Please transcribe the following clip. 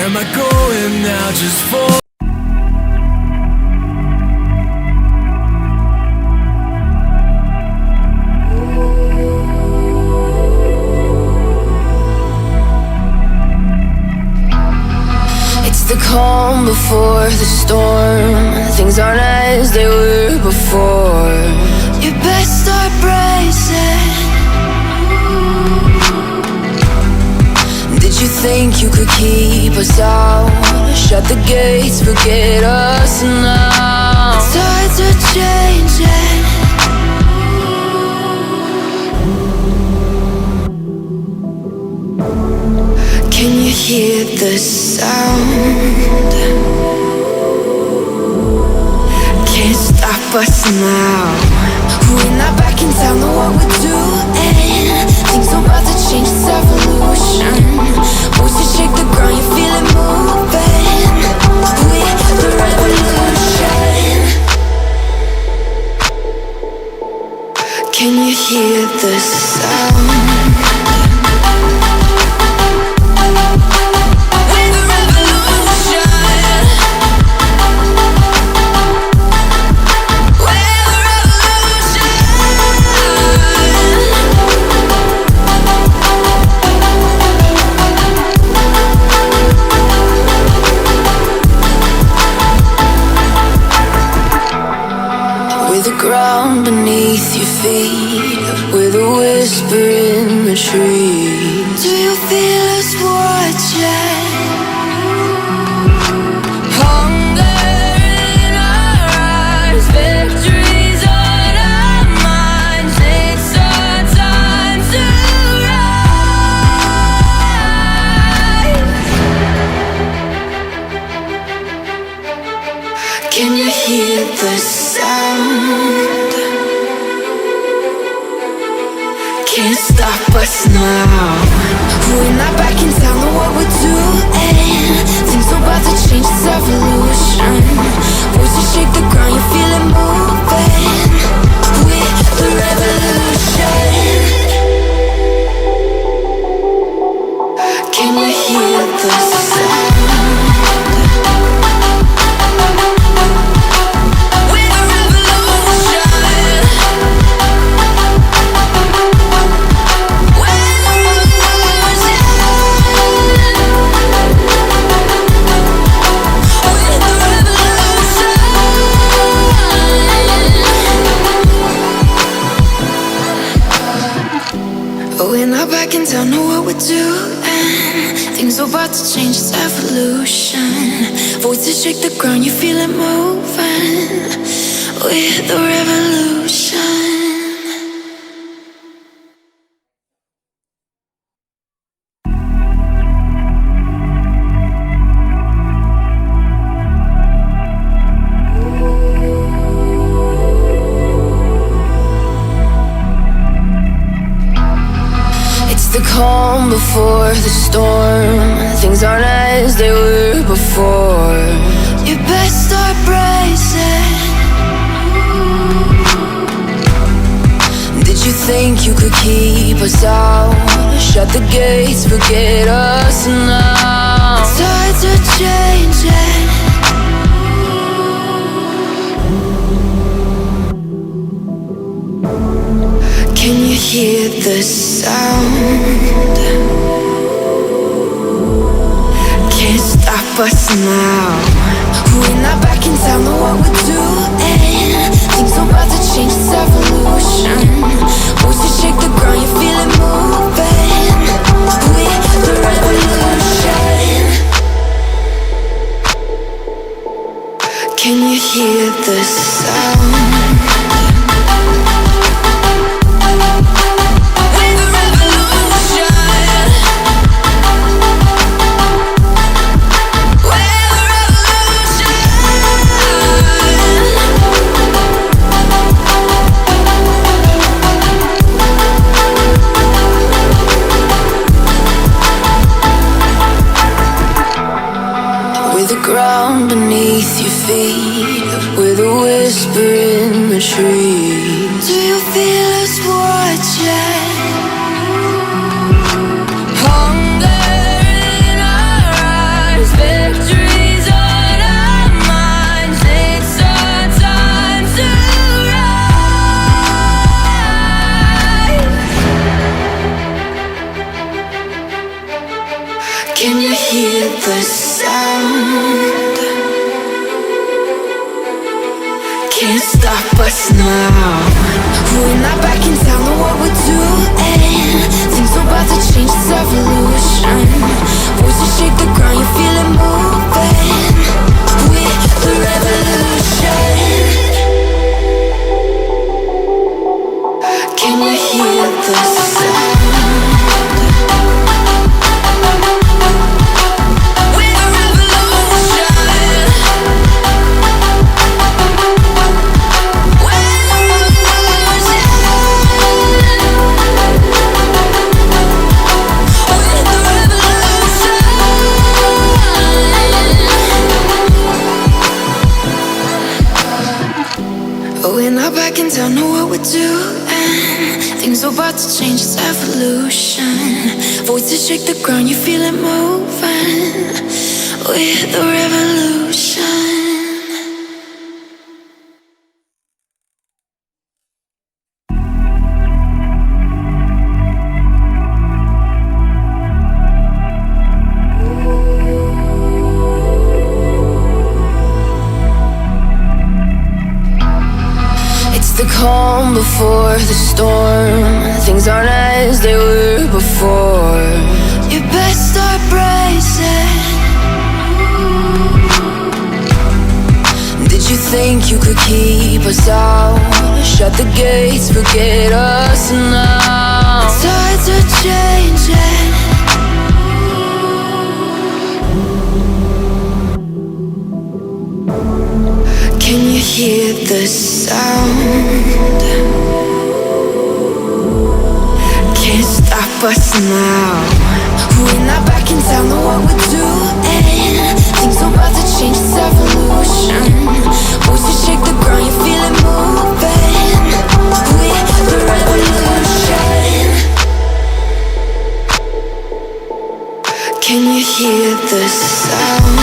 am I going now just for? It's the calm before the storm. Things aren't as they were before. You best start bracing. Did you think you could keep us out? Shut the gates, forget us now. Tides are changing. Can you hear the sound? Can't stop us now. We're not back in town, know what we're doing. Things are about to change, it's evolution. Voices shake the ground, you feel it moving. We're the revolution. Can you hear the sound? Ground beneath your feet, with a whisper in the trees. Do you feel us watching? Hunger in our eyes, victories on our minds. It's our time to rise. Can you hear the sound? Can't stop us now. We're not back in town, know what we're doing. Things are about to change, it's evolution. Voices shake the ground, you feel it moving. We're the revolution. Can you hear the sound? We're not back in town, know what we're doing. Things are about to change, it's evolution. Voices shake the ground, you feel it moving. We're the revolution. The calm before the storm. Things aren't as they were before. You best start bracing. Did you think you could keep us out? Shut the gates, forget us now. Tides are changing. Can you hear the sound? Can't stop us now. We're not back in town, know what we're doing. Things are about to change, it's evolution. Voices shake the ground, you feel it moving. We're the revolution. Can you hear the sound? now. We're not backing down on what we're doing. Things are about to change, it's evolution. Voices shake the ground, you feel it moving. We're the revolution. Can you hear the sound? We're not backing down on what we're doing. Things are about to change, it's evolution. Voices shake the ground, you feel it moving. We're the revolution. The calm before the storm. Things aren't as they were before. You best start bracing. Did you think you could keep us out? Shut the gates, forget us now. Tides are changing. Can you hear the sound? Can't stop us now. We're not backing down on what we're doing. Things are about to change, it's evolution. Voices shake the ground, you feel it moving. We're the revolution. Can you hear the sound?